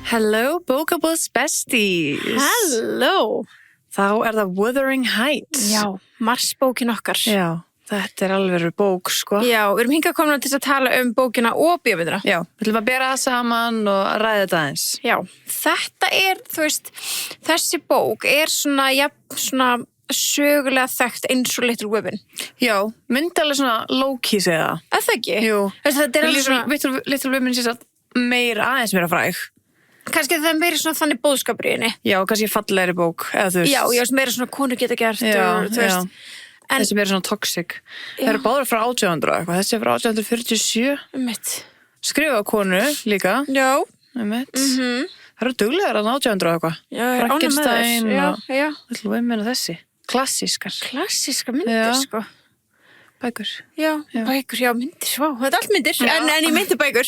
Hello, Bókabúðs besties. Halló! Þá það Wuthering Heights. Já, Marsbókin okkar. Já, þetta alveg bók, sko. Já, við erum hingað komin til að tala bókina og bíómyndina. Já, við ætlum að bera það saman og ræða þetta aðeins. Já, þetta þú veist, þessi bók svona sögulega þekkt eins og Little Women. Já, myndi alveg svona low-key segja það. Það ekki? Jú. Þetta alveg svona... Little Women sé satt aðeins meira fræg. Kannski það meira svona þannig boðskapur í henni. Já, kannski fallegri bók, eða þú veist. Já, meira svona konur geta gert já, og þú veist. En þessi meira svona toxic. Það eru báður frá 1800 eitthvað. Þessi er frá 1847. Mitt. Skrifa konu líka. Já. Mitt. Það eru duglegar að 1800 eitthvað. Já, Frankenstein og Little Women og þessi. Klassískar myndir, sko. Bækur. Já, bækur, myndir, svá. Þetta er allt myndir, en ég myndi bækur.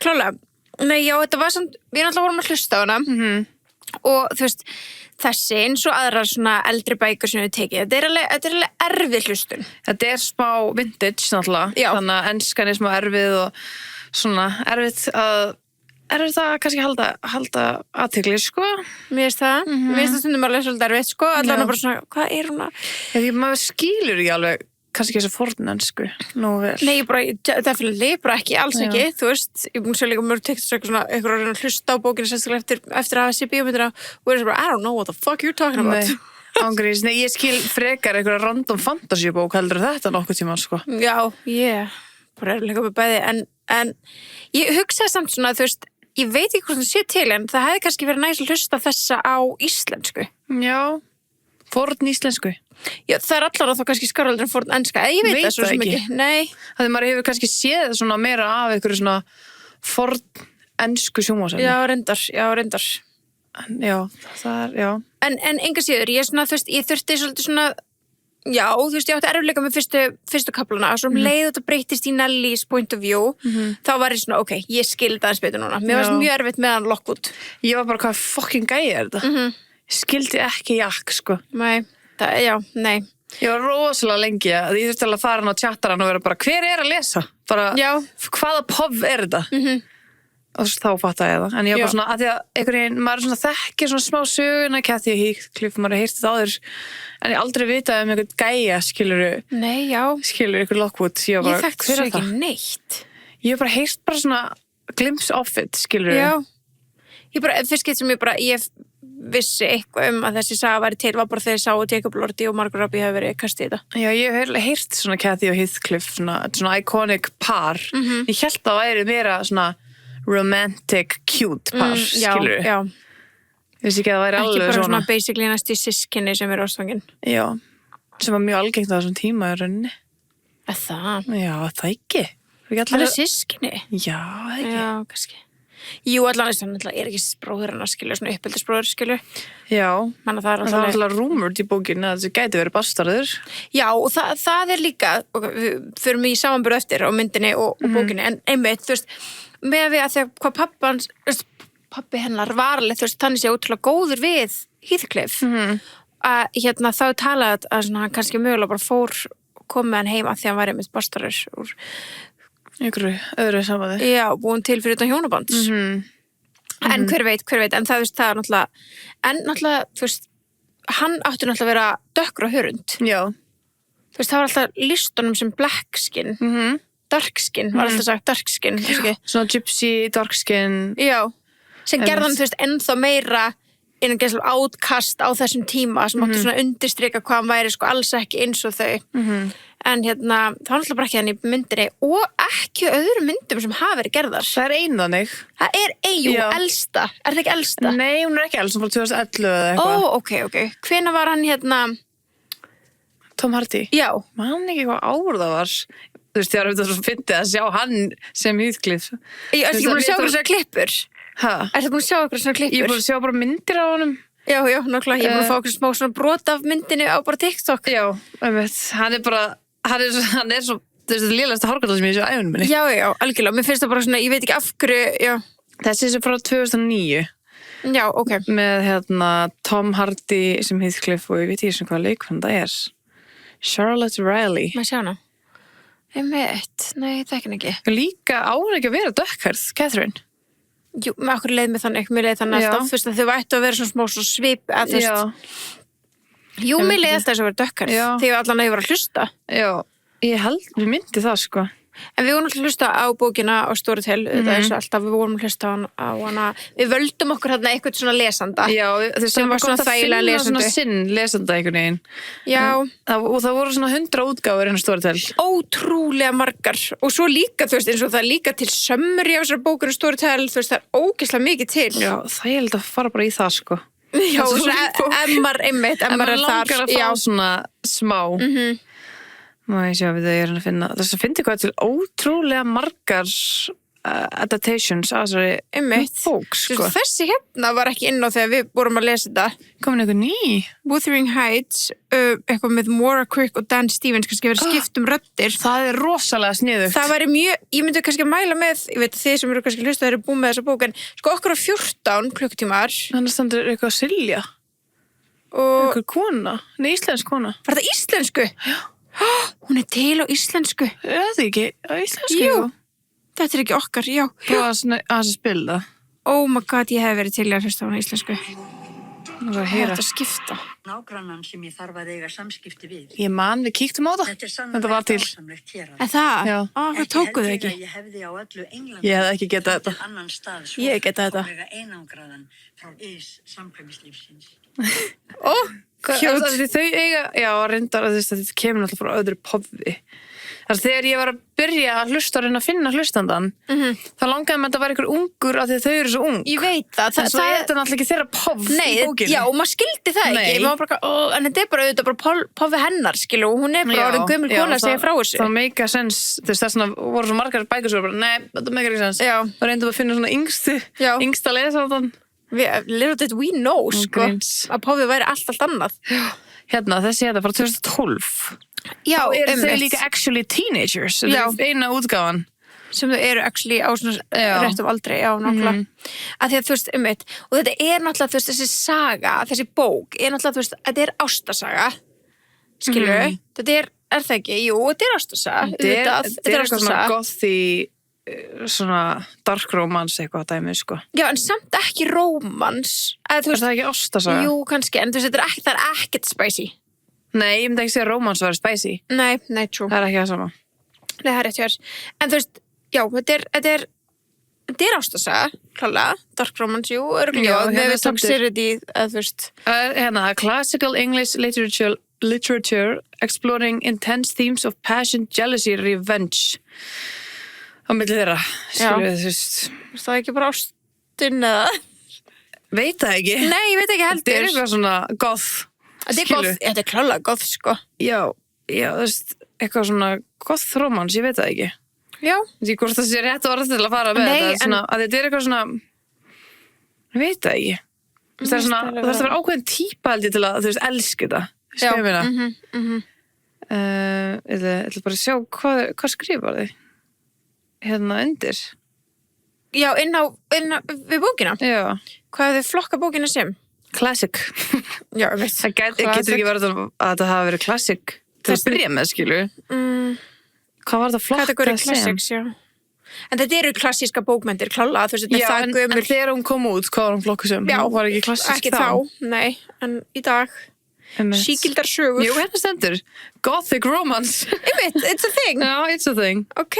Klálega. Nei, já, þetta var samt, við náttúrulega vorum að hlusta á hana og þú veist, þessi eins og aðrar svona eldri bækur sem við tekið, þetta er alveg erfið hlustun. Þetta er smá vintage náttúrulega, þannig að enskan er smá erfið og svona erfið að kannski halda athygli, sko. Mér finnst það, mér finnst það stundum alveg svolítið erfið, sko, allan bara svona, hvað er hún að? Því maður skilur ekki alveg kannski ekki þessu fornensku, nú vel. Nei, bara ekki, alls ekki, þú veist, ég búin sér líka mörg tekst eitthvað að reyna að hlusta á bókinu sérstaklega eftir að hafa sér bíómyndina og er bara, I don't know what the fuck you're talking about. Ángríns, nei, ég skil frekar eitthvað random fantasíubók heldur þetta nokkuð tíma, sko. Já, bara er líka með bæði, en ég hugsaði samt svona, þú veist, ég veit ekki hvort það sé til, en það hefði kannski verið næst að hlusta þessa á íslensku. Já, forn íslensku. Já, það er allar að þá kannski skaraldur en forn enska. Ég veit það svo sem ekki. Nei. Þegar maður hefur kannski séð svona meira af einhverju svona forn ensku sjónvarpsefni. Já, reyndar. Já, það er, já. En enga síður, ég þurfti svolítið svona, já, þú veist, ég átti erfiðleika með fyrstu kaplana, og svo leið þetta breytist í Nellys point of view, þá var ég svona, ok, ég skildi aðeins betur núna. Mér var mjög erfitt með hann Lockwood. Ég var bara, hvað fucking gæi er þetta? Ég skildi ekki Jack, sko. Nei. Nei. Ég var rosalega lengi að ég þurfti alveg að fara hann á chattarann og vera bara, hver er að lesa? Bara, hvaða pov er þetta? Og þá fattaði ég það. En ég var bara svona, að því að einhvern veginn, maður svona þekkir svona smá söguna, Kathy og Heathcliff, maður heyrti þetta áður, en ég aldrei vitaði einhvern gæja, skiluru. Nei, já. Skiluru, einhver Lockwood. Ég þekkti svo ekki neitt. Ég hef bara heyrt bara svona glimpse of it, skiluru. Já. Fyrst skipt sem ég vissi eitthvað að þessi saga væri til var bara þegar ég sá að Jacob Elordi og Margot Robbie hefur verið kastið í þetta. Já, ég hef heyrt svona Kathy og Heathcliff, svona iconic par. Ég held að það væri meira svona romantic, cute par, skilur. Já. Ég vissi ekki að það væri alveg svona. Ekki bara svona basically næst í sískinni sem er ástfangin. Já, sem var mjög algengt á þessum tíma í rauninni. Það? Já, það ekki. Það er sískinni? Já, það ekki. Já, kannski. Jú, allan er ekki bróður hann að skilja, svona uppeldisbróður skilja. Já, það er alltaf rumored í bókinu að þessi gæti verið bastarður. Já, og það er líka, við förum í samanburð eftir á myndinni og bókinu, en einmitt, þú veist, með við að þegar hvað pappi hennar var alveg, þú veist, þannig sé ótrúlega góður við Heathcliff, að þá talaði að hann kannski mögulega bara kom með hann heima því hann var einmitt bastarður úr einhverju öðru sambandi. Já, búin til fyrir utan hjónabands. En hver veit, en það er náttúrulega, þú veist, hann átti náttúrulega að vera dökkur á hörund. Já. Þú veist, það var alltaf listunum sem black skin, dark skin, var alltaf sagt dark skin. Svona gypsy, dark skin. Já, sem gerðan, þú veist, ennþá meira innan gæslega átkast á þessum tíma sem átti svona undirstrika hvað hann væri sko alls ekki eins og þau. En það var náttúrulega bara ekki hann í myndinni og ekki öðrum myndum sem hafa verið gerðar. Það er ein þannig. Það er elsta. Er það ekki elsta? Nei, hún er ekki elsta, hún var 2011 eða eitthvað. Ok. Hvenær var hann Tom Hardy? Já. Man ekki hvað ár það var. Þú veist, ég var auðvitað svo fyndið að sjá hann sem Heathcliff. Ertu búin að sjá okkur svona klippur? Ertu búin að sjá okkur svona klippur? Ég er búin að sjá bara myndir á honum. Já, nákvæmlega. Ég er búin að fá okkur smá svona brot af myndinni á bara TikTok. Já, hann er svo, þú veist, það lélegasta hárgalla sem ég sé á æfunum minni. Já, algjörlega. Mér finnst það bara svona, ég veit ekki af hverju, Þessi sem frá 2009. Já, ok. Með Tom Hardy sem Heathcliff og ég veit ekki sem hvað leikvann það er. Charlotte Riley. Má sjá hana. Nei, það ekki. Líka áður ekki að vera dökkhærð, Catherine. Jú, með okkur leið með þannig, mér leið þannig Já. alltaf, þú veist að þau ættu að vera svona smá svona svip, að þú veist, jú, mér leið alltaf þess að vera dökkar, Já. þegar allan að ég var að hlusta. Já, ég held, við myndi það sko. En við vorum alltaf að hlusta á bókina á Storytel, þetta eins og alltaf við vorum að hlusta á hana, við völdum okkur hérna eitthvað svona lesanda. Já, Sem var svona þægilega finna lesandi. svona sinn lesanda einhvern veginn. Já, Og það voru svona 100 útgáfur inn á Storytel. ótrúlega margar og svo líka, þú veist, eins og það er líka til sömmur í þessar bókinu Storytel, þú veist, það er ógeðslega mikið til. Já, það ég held að fara bara í það sko. Já, Það er og svo svo bók. emmar einmitt, En emmar maður er þar. langar að fá Já, svona smá. Má ég sjá við þau að finna. Þess að finna hvað til ótrúlega margar adaptations að þessari einmitt. bók sko. Þessi hérna var ekki inn á þegar við vorum að lesa þetta. Komin eitthvað ný. Wuthering Heights, eitthvað með Maura Crick og Dan Stevens, kannski verið skipt röddir. Það er rosalega sniðugt. Það væri mjög, ég myndi kannski að mæla með, ég veit þið sem eru kannski hlustað eru búin með þessa bók, en sko okkur á 14 klukkutímar Þannig stendur eitthvað Silja. og Eitthvað kona. Nei, íslensk kona. var það íslensku? Já. Hún er til á íslensku. Er það ekki á íslensku? Jú, þetta er ekki okkar, já. Prófa að spila. Oh my god, ég hef verið til að hlusta á hana íslensku. Það var að Ég heyra. hætti að skipta. Nágrannan sem ég þarf að eiga samskipti við. Ég man, við kíktum á það. Þetta er Þetta var til. dásamlegt hér. En það? Já. Á, hvað tókuð þið ekki? Ég hefði á öllu Englandi. Ég hefði ekki getað þetta. Annan stað, svo Ég geta þetta. fullkomlega einangraðan frá samkvæmislífsins. Ó, Kjótt. Þau eiga, já, reyndar að þetta kemur náttúrulega frá öðru pofi. Þegar ég var að byrja að hlusta og reyna að finna hlustandan, þá langaði mig að þetta var einhver ungur af því að þau eru svo ung. ég veit það. En svo er þetta náttúrulega ekki þeirra pof Nei, í bókinni. já, maður skildi það ekki. Nei. Maður bara, en þetta er bara auðvitað bara Pofi hennar, skilu, og hún er bara orðin gömul kona að segja frá þessu. Það make a sense, þess að voru svo margar bækur svo bara, nei, þetta make a sense. Já. Og reyndum að finna svona Já. yngsta lesandan. Little did we know, sko, gríns. að Pofi væri allt annað. Hérna, þessi þetta frá 2012. Já, Þá eru þau einmitt. líka actually teenagers. Þetta Já. er eina útgáfan. Sem þau eru actually á svona Já. réttum aldrei, já, náttúrulega. Að því að þú veist, og þetta er náttúrulega, þú veist, þessi saga, þessi bók, er náttúrulega, þú veist, þetta er ástasaga, skilur þetta er það ekki? Jú, þetta er ástasaga, Þetta er eitthvað svona ástasaga. gothi, svona dark romance eitthvað dæmi, sko. Já, en samt ekki rómans, eða þú Er veist, það ekki ástasaga? jú, kannski, en þú veist, það er ekkert spicy. Nei, ég myndi ekki segja að romance var spicy. Nei, true. Það er ekki það sama. Nei, það er rétt hjá þér. En þú veist, já, þetta er ástasaga, klálega, dark romance, jú, örgulega, Já, með hérna við stendur- toxicity, eða þú veist. Hérna, classical English literature exploring intense themes of passion, jealousy, revenge. Á milli þeirra, skilur við, þú veist. Er það ekki bara ástin eða? Veit það ekki. Nei, ég veit ekki Þetta heldur. er eitthvað svona goth. Þetta er skilur. góð, þetta er klálega góð, sko. Já, þú veist, eitthvað svona goth romance, ég veit það ekki. Já. Því hvort það sé rétt orð til að fara með Nei, þetta, svona, að þetta er eitthvað svona, ég veit það ekki. Það er svona, það þarf að vera ákveðin típa held ég til að, þú veist, elski þetta. Já. Ég meina. Ég ætla bara að sjá hvað skrifar þið hérna undir. Já, inn á við bókina. Já, Hvað er þið flokka bókina sem? classic. Já, ég veit. Það getur ekki verið að þetta hafa verið classic til að byrja með, skilu. Hvað var þetta flokka Kategóri sem? classics, já. En þetta eru klassíska bókmyndir, klálega, þú veist, þetta Já, er það gömul. en þegar hún kom út, hvað var hún flokku sem? Já, Hún var ekki klassisk ekki þá, nei, en í dag. Einmitt. Sígildar sögur. Jú, hérna stendur. Gothic romance. Einmitt, it's a thing. Já, it's a thing. Ok,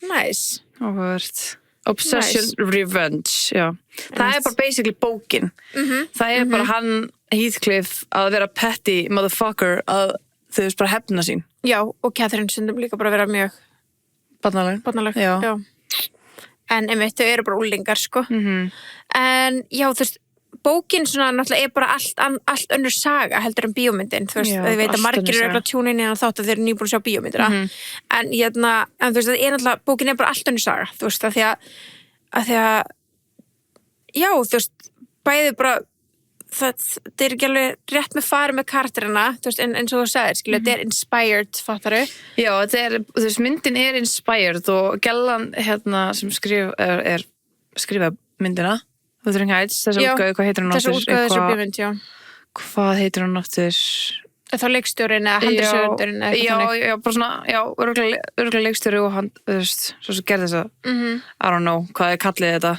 nice. Áhugavert. Obsession, Nice. revenge, já. Það er bara basically bókin. Það er bara hann, Heathcliff, að vera petty motherfucker, að þau veist bara hefna sín. Já, og Catherine stundum líka bara að vera mjög Barnaleg. barnaleg. Já. En einmitt, þau eru bara úlingar, sko. En já, þú veist, bókin svona náttúrulega er bara allt önnur saga heldur en bíómyndin, þú veist, Já, ég veit allt að margir önnur eru saga. eitthvað tjúnin en þátt að þeir eru nýbúin að sjá bíómyndina en þú veist, það er náttúrulega, bókin er bara allt önnur saga, þú veist, að því að já, þú veist, bæði bara það er ekki alveg rétt með farið með karakterina, þú veist, eins og þú sagðir, skilja, þetta er inspired, fattaru? Já, þetta er, þú veist, myndin er inspired og Gellan, hérna, sem skrifa myndina, Wuthering Heights, þessa Já, útgáfu, hvað heitir hún Þessu útgáðu þessu bíómynd, já. Hvað heitir hún aftur? Þá leikstjórinn eða handriðsöfundurinn eða Já, eitthvað þannig. já, bara svona, já, örgulega leikstjóri og hann, þú veist, svo gerði þess að, I don't know, hvað er kallið þetta.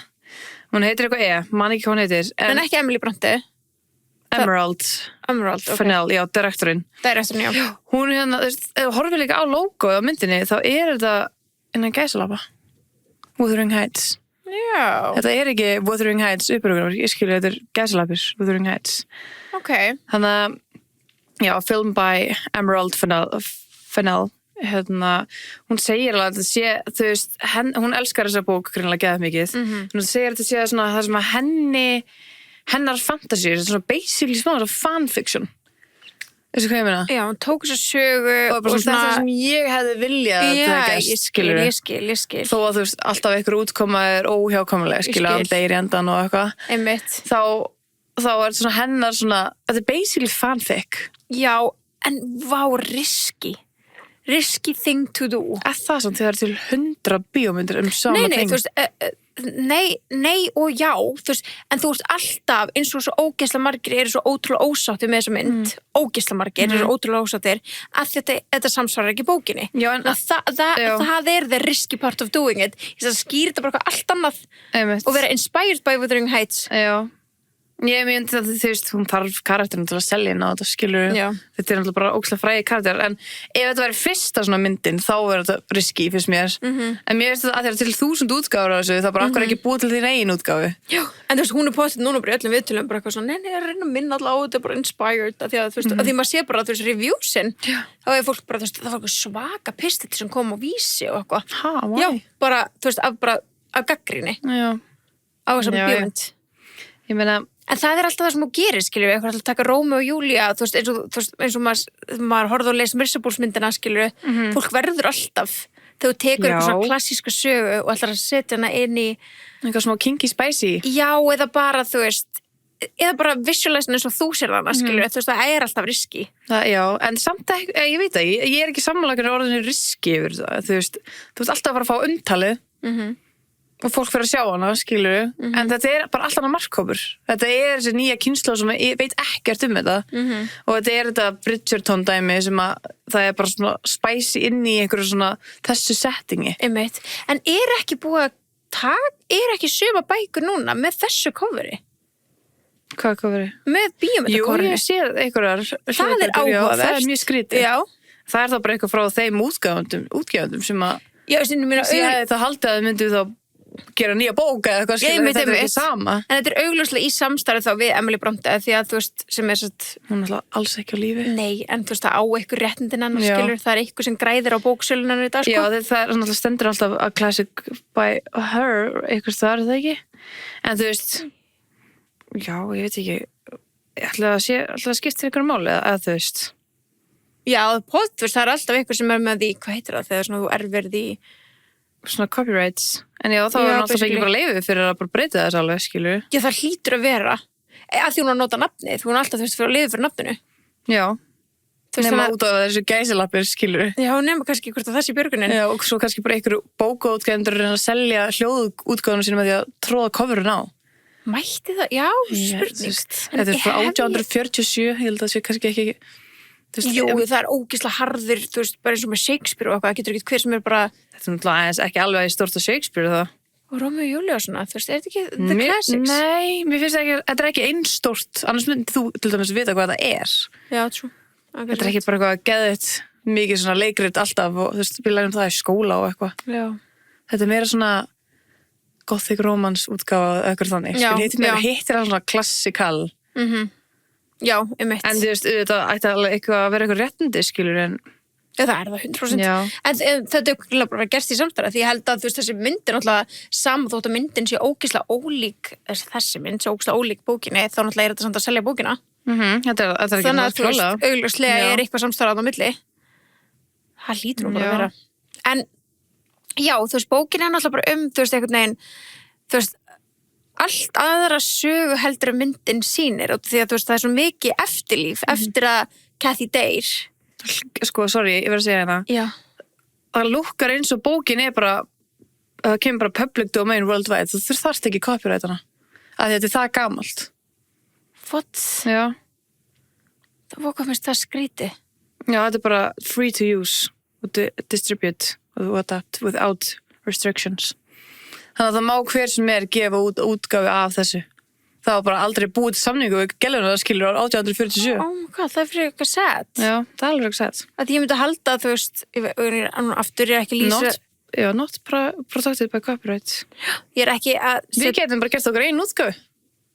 Hún heitir eitthvað man ekki hvað hún heitir. En ekki Emily Bronte. Emerald Okay. Fennell, já, direktorinn. Direktorinn, já. Hún hérna, þú veist, ef þú horfir líka á logoið á myndinni, þá þetta innan gæsalappa. Wuthering Heights. Já. Þetta ekki Wuthering Heights upprugur, ég skilur, þetta gæsalappir, Wuthering Heights. Ok. Þannig að, já, film by Emerald Fennell. Hérna, hún segir alveg að þetta sé, þú veist, hún elskar þessa bók greinilega geðað mikið. Hún segir að þetta sé svona það sem að hennar fantasy, svona basically smá fanfiction. Þessu hvað ég meina? Já, hún tók þessa sögu og bara svona þetta sem ég hefði viljað að það gæst, skilur. Ég skil. Þó að þú veist, alltaf einhver útkoma óhjákomulega, skilur, hann deyr í endan og eitthvað. Einmitt. Þá þetta svona hennar svona, þetta basically fanfic. Já, en vá, risky thing to do. Það sem þegar til 100 bíómyndir sama Nei, ting. þú veist, nei og já, þú veist, en þú veist alltaf eins og svo ógeðslega margir eru svo ótrúlega ósáttir með þessa mynd, ógeðslega margir eru svo ótrúlega ósáttir að þetta samsvarar ekki bókinni. Já, en það the risky part of doing it. Þess að skýra þetta bara allt annað Einmitt. og vera inspired by Wuthering Heights. Já. Ég myndi að þú veist, hún þarf karakterinn til að selja inn á þetta, skilur. Já. Þetta náttúrulega bara ógeðslega frægi karakter, en ef þetta væri fyrsta svona myndin, þá þetta risky, finnst mér. En mér finnst þetta að það til 1000 útgáfur á þessu, það bara akkur ekki búið til þín eigin útgáfu. Já, en þú veist, hún postið núna bara í öllum viðtölum, bara eitthvað svona, nei, ég reyna að minna alltaf á þetta, bara inspired, að því að, þú veist, að því maður sé bara, þú veist, reviewsin, þá er fólk bara, þú veist, það var eitthvað svaka pistill sem kom á Vísi og eitthvað. Why? Já, bara, þú veist, af gagnrýni Já. á þessum bíómynd. Ég meina, En það alltaf það sem þú gerir, skiljum við, eitthvað alltaf taka Rómeó og Júlía, þú veist, eins og maður horfði og les Mirsabúlsmyndina, skiljum við, fólk verður alltaf, þegar þú tekur eitthvað svona klassíska sögu og ætlar að setja hana inn í eitthvað smá kinky spicy. Já, eða bara, þú veist, eða bara visualize eins og þú sér hana, skiljum við, þú veist, það alltaf riski. Já, en samt ekki, ég veit það, ég ekki sammála orðinu riski yfir það, þú veist alltaf að fara að fá umtalið og fólk fyrir að sjá hana, skilur en þetta bara allt annað markhópur. Þetta þessi nýja kynslóð sem veit ekkert þetta og þetta Bridgerton dæmi sem að það bara svona spicy inn í einhverju svona þessu settingi. Einmitt. En ekki búið að ekki suma bækur núna með þessu coveri? Hvað coveri? Með bíómyndakorinu. Jú, ég sé einhverjar. Það áhugavert. Það mjög skrítið. Já. Það þá bara eitthvað frá þeim útgefendum sem að það haldið að þau myndu þá gera nýja bóka eða eitthvað, skilur, þetta ekki sama. En þetta augljóslega í samstarfi þá við Emily Bronte, því að þú veist, sem satt... Hún alls ekki á lífi. Nei, en þú veist, það á eitthvað réttindin hennar, skilur, það eitthvað sem græðir á bóksölunan í dag, sko. Já, það náttúrulega stendur alltaf a classic by her, eitthvað það það ekki. En þú veist, já, ég veit ekki, ætla að skipta ykkur máli, eða þú veist. Já, þú veist, það alltaf eitthvað sem með því, hvað heitir það, þegar svona þú erfir því svona copyrights, en já, þá alltaf ekki bara leyfið fyrir að bara breyta þess alveg, skilur. Já, það hlýtur að vera að því hún að nota nafnið, hún alltaf, þú veist, fyrir að leyfið fyrir nafninu. Já, nema út á þessu gæsilappir, skilur. Já, nema kannski hvort að það sé björgunin. Já, og svo kannski bara einhverju bókaútgefendur að selja hljóðútgáfunum sínum að því að tróða coverun á. Mætti það? Já, spurning. Þetta frá 1847, ég held að það sé kannski ekki Jú, það ógeðslega harður, þú veist, bara eins og með Shakespeare og eitthvað, getur ekki hver sem bara... Þetta náttúrulega ekki alveg stórt á Shakespeare það. Og Rómeó og Júlía og svona, þú veist, þetta ekki the classics? Nei, mér finnst ekki, þetta ekki einstórt, annars myndi þú til dæmis vita hvað það er. Já, trú. Þetta ekki bara eitthvað geðið mikið svona leikrit alltaf og þú veist, við lærum það í skóla og eitthvað. Já. Þetta meira svona gothic romance útgáfa eitthvað þannig. Hittir það svona klassikal. Já, einmitt. En þú veist, þetta ætti alveg eitthvað að vera eitthvað réttindi, skilur, en... Já, það það 100%. Já. En þetta bara gerst í samstarfi, því ég held að þú veist, þessi myndin náttúrulega saman þótt að myndin sé ógeðslega ólík, þessi mynd sé ógeðslega ólík bókinni, þá náttúrulega þetta samt að selja bókina. Þetta ekki þannig að þú veist, augljóslega eitthvað samstarfi á milli. Það hlýtur nú bara að vera. En, já, þú veist, bókin náttúrulega bara þú veist, einhvern veginn, þú veist, allt aðra sögu heldur að myndin sýnir og því að þú veist það svo mikið eftirlíf eftir að Kathy deyr. Sko, sorry, ég verð að segja hérna. Já. Það lúkkar eins og bókin bara það kemur bara public domain worldwide, þú þarft ekki copyrightana að þetta það gamalt. What? Já. Það var komist það skríti. Já, þetta bara free to use og distribute og adapt without restrictions. Þannig að það má hver sem gefa út útgáfi af þessu. Það var bara aldrei búið til samningu við gæluna það skilur á 1847. Oh my god, það fyrir eitthvað sad. Já, það alveg eitthvað sad. Að ég myndi halda að þú veist, aftur ég ekki lýsa... Not protected by copyright. Ég ekki að... Við getum bara gert okkar einu útgáfi.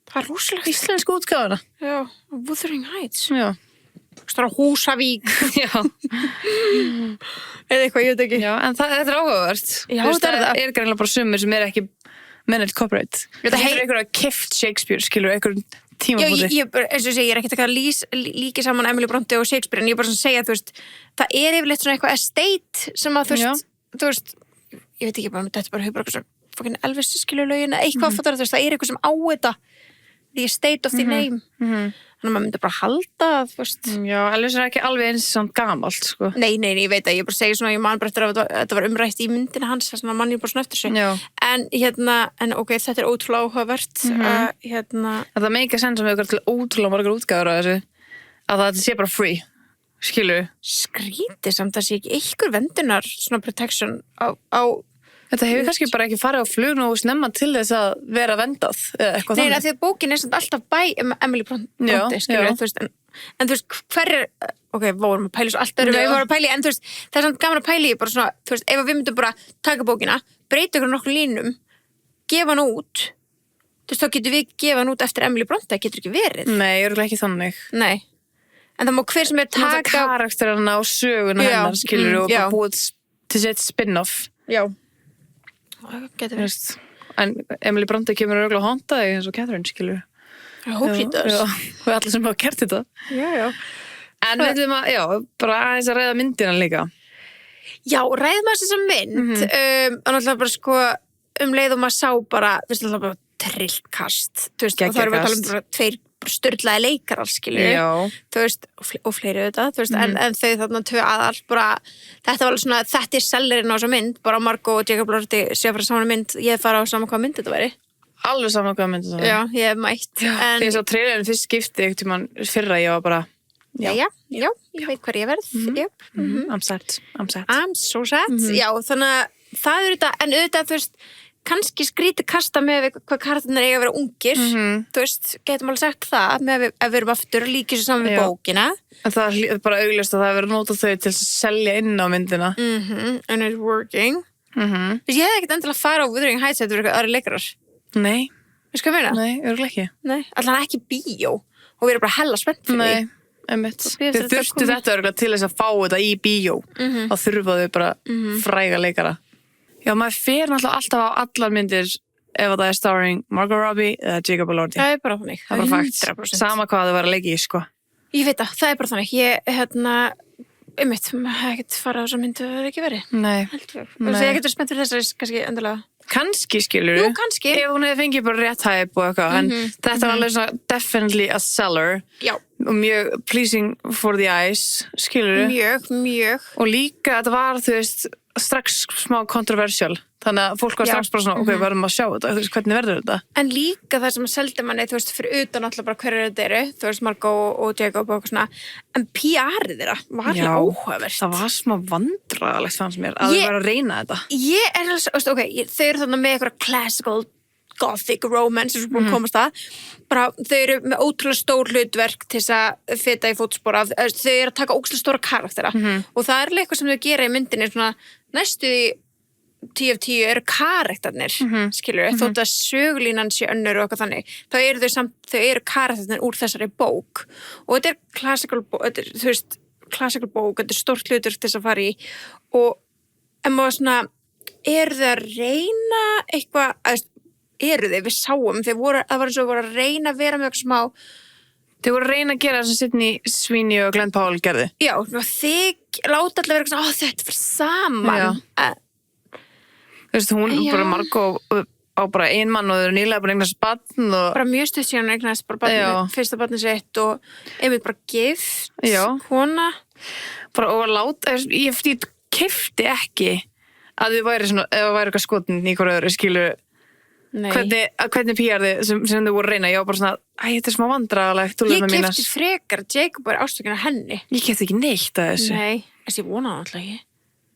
Það er rosalegt. Íslensku útgáfuna. Já, Wuthering Heights. Já. Stóra Húsavík. Já. Eða eitthvað, ég veit ekki. Já, en þetta er áhugavert. Já, það er greinlega bara sumir sem ekki managed copyright. Það hefur einhverja kift Shakespeare, skilur, einhverjum tímabúti. Já, eins og ég er ekkert að líka saman Emily Bronte og Shakespeare, en ég er bara svona að segja, þú veist, það er yfirleitt svona eitthvað estate sem að, þú veist, ég veit ekki bara, þetta er bara hefur bara eitthvað svona fucking Elvis skilur lögin, eitthvað fattar, þú veist, það er eitthvað sem á þetta, the estate of the name. Þannig að maður myndi bara halda, þú veist. Já, Elvis er ekki alveg eins samt gamalt, sko. Nei, ég veit að ég bara segi svona, ég man bara eftir að þetta var umrætt í myndina hans, þess að mann ég bara svona eftir sig. Já. En ok, þetta er ótrúlega áhugavert. Það meika sens sem við til ótrúlega margar útgáfur á þessu, að það sé bara free, skilur. Skrítið samt að sé ekki einhver vendunar svona protection á Þetta hefur kannski bara ekki farið á flug og snemma til þess að vera vendað eða eitthvað þannig. Nei, því að bókin er samt alltaf bæ Emily Bronte, skilur, þú veist, en þú veist, hver er, ok, vorum að pæla svo allt við vorum að pæla, en þú veist, það er samt gaman að pæla í bara svona, þú veist, ef við myndum bara taka bókina, breyta ykkur nokkur línum, gefa hann út, þú veist, þá getur við gefa hann út eftir Emily Bronte, það getur ekki verið. Nei, örugglega ekki þannig. Nei, en það má hver sem taka karakterana og söguna hennar, skilur, og bara búið til sitt spin-off. Já. Getur verið. En Emily Bronte kemur örugglega að hanta þig eins og Catherine, skilur. I hope she does. Og allir sem hafa gert þetta. Já. En við ætlum að, bara aðeins að ræða myndina líka. Já, ræðum að þessa mynd. Og náttúrulega bara sko, leið og maður sá bara, þú veist, náttúrulega bara trillkast. Þú veist, og þá erum við að tala bara tveir störlaði leikarar, skilur. Þú veist, og fleiri auðvitað, þú veist, en þau þarna tvö aðal, bara, þetta var alveg svona, þetta er sellerinn á þessa mynd, bara Margot og Jacob Elordi sé að fara saman mynd, ég fara á saman hvað mynd þetta væri. Alveg saman hvað mynd þetta væri. Já, ég hef mætt. Þegar ég sá trailerinn fyrst skipti, ekkert tímann fyrra, ég var bara, já, ég veit hver ég verð. I'm sad. I'm so sad. Já, þannig að það er auðvitað, en auðvitað, þú veist, kannski skrítið kasta með hvað karakternar eiga að vera ungir, þú veist, getum alveg sagt það, með ef við erum aftur líkið svo saman við bókina. En það er bara augljóst að það er verið að nota þau til að selja inn á myndina. And it's working. Ég hefði ekkert endilega að fara á Wuthering Heights eftir eitthvað aðri leikarar. Nei. Veistu hvað ég meina? Nei, örugglega ekki. Nei, allan ekki bíó og við erum bara hella spennt fyrir því. Nei, einmitt. Þau þurftu þetta örugglega til þess að fá þetta í bíó. Þá þurfa þau bara fræga leikara. Já, maður fer náttúrulega alltaf á allar myndir ef það er starring Margot Robbie eða Jacob Elordi. Það er bara þannig. Það er bara fakt. Sama hvað þau var að leika í, sko. Ég veit það er bara þannig. Ég, einmitt, maður hefði ekkert farað á þessa myndu að það ekki verið. Nei. Ég hef ekkert spennt fyrir þessari, kannski endilega. Kannski, skilur. Jú, kannski. Ef hún hefði fengið bara rétt hæp og eitthvað. En þetta var alveg svona definitely a seller. Já. Og mjög pleasing for the eyes, skilur. Mjög. Og líka, þetta var, þú veist, strax smá kontroversial. Þannig að fólk var strax bara svona, ok, verðum að sjá þetta, þú veist, hvernig verður þetta? En líka það sem að seldi manni, þú veist, fyrir utan alltaf bara hverju þetta eru, þú veist, Margot og Jacob og eitthvað svona, en PR-ið þeirra var alveg áhugavert. Það var smá vandræðalegt fannst mér, að þau var að reyna þetta. Ég er alveg, ok, þau eru þarna með eitthvað classical gothic romance sem er búin að komast að, bara þau eru með ótrúlega stór hlutverk til þess að feta í fótspor af, þau eru að taka ótrúlega stóra karaktera og það er eitthvað sem þau gera í myndinni svona næstu því 10 af 10 eru karakterarnir, skilur þótt að sögulínan sé önnur og eitthvað þannig, þá eru þau eru karakterarnir úr þessari bók og þetta er classical bók, þú veist, classical bók, þetta er stórt hlutverk til þess að fara í og en maður svona, eru þau að reyna eitthvað, við sáum, það var eins og voru að reyna að vera með eitthvað smá. Þau voru að reyna að gera sem Sydney Sweeney og Glenn Powell gerði. Já, þig láta allir vera eitthvað svona, þetta fyrir saman. Þú veist, hún bara Margot á bara ein mann og þau eru nýlega bara eignast barn og... Bara mjög stutt síðan eignast bara barnið, fyrsta barnið sitt og einmitt bara gift, kona. Bara og láta, ég keypti ekki að þau væri svona, ef þau væri eitthvað skotin í hverju öðru, skilur hvernig PR-ið sem þau voru að reyna, ég var bara svona, þetta er smá vandræðalegt. Ég keypti frekar, Jacob var ástökin af henni. Ég keypti ekki neitt að þessu. Nei, þess ég vonaði alltaf ekki.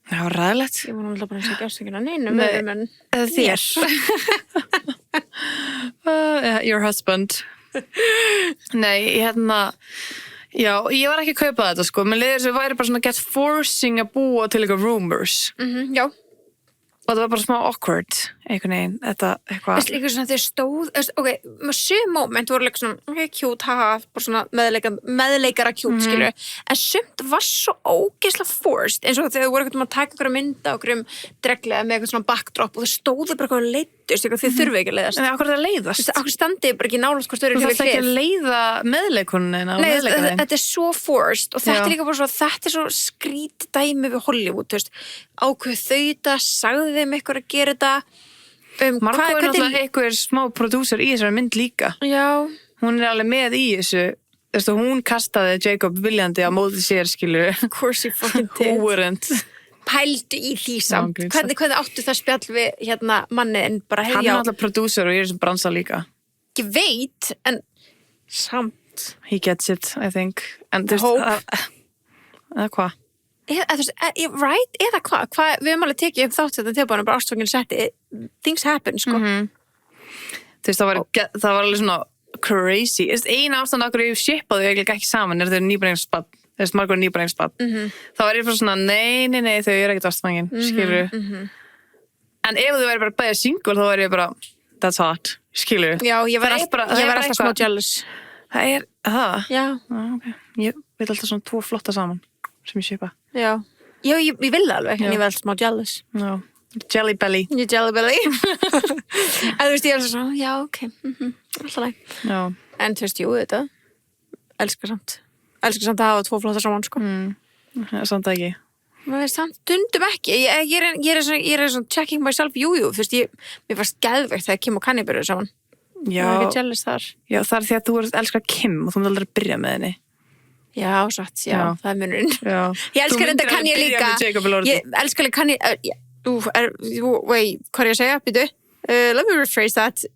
Það var ræðilegt. Ég var náttúrulega bara að segja afsökunar neinum öðrum en þér. Your husband. Nei, já, ég var ekki að kaupa þetta, sko. Mér leiðir þess að væri bara svona get forcing að búa til eitthvað rumors. Já. Og það var bara smá awkward, einhvern veginn, þetta eitthvað. Veist, líka svona þegar stóð, ok, með sum moment voru líka svona, ok, cute, haha, bara svona meðleikara cute, skilju, en sumt var svo ógeðslega forced, eins og þegar þú voru eitthvað að taka ykkur að mynda okkur dreglega með eitthvað svona backdrop og þau stóðu bara eitthvað að leiðast, þau þurfi ekki að leiðast. En okkur það leiðast? Okkur standið bara ekki nálægt hvort þau eru hlið. Þú þarf ekki að leiða meðleikunina og meðleikaðin. Þetta svo forced og þetta er líka bara svo, þetta er svo skrítið dæmi við Hollywood, þú veist, ákveð þau þetta, sagði þeim eitthvað að gera þetta. Margo er náttúrulega eitthvað smá prodúser í þessari mynd líka. Já. Hún er alveg með í þessu, þú veist, hún kastaði Jacob viljandi á móti sér, skilur. Of course he fucking did. Húrend. Pældu í því samt. Hvernig áttu það spjall við manni en bara hann er náttúrulega prodúser og ég er þessum bransa líka. Ég veit, en samt. He gets it, I think. En þú veist, eða hvað? Right? Eða hvað? Við höfum alveg tekið upp þátt þetta tilbúinu bara ástfangin setti. Things happen, sko. Þú veist, það var alveg svona crazy. Eina ástand okkur ég shipaði ekki saman er þau nýbæringsbann. Þú veist, margur nýbæringsbann. Þá var ég bara svona, nei, þau eru ekkert ástfangin, skilur. En ef þau væri bara bæðið single, þá væri ég bara, that's hot, skilur. Já, ég var alltaf smá jealous. Það? Já. Okay. Ég vil alltaf svona 2 flotta saman, sem ég shipa. Já, ég vil það alveg, en ég var alltaf smá jealous. Já, jelly belly. Ég jelly belly. En þú veist, ég er alltaf svona, já, ok, alltaf læg. Já. En þú veist, jú, þetta, elskar samt að hafa 2 flottar saman, sko. Samt ekki. Maður veist, samt stundum ekki. Ég er svona checking myself, jú, þú veist, mér varst geðveikt þegar Kim og Kanye byrjuðu saman. Já. Ég var ekki jealous þar. Já, það er því að þú elskar Kim og þú myndi aldrei byrja með henni. Já, satt, já, það er munurinn. Já. Ég elskar þetta Kanye líka. Ég elskar líka Kanye, wait, hvað er ég að segja? Býtu, let me rephrase that.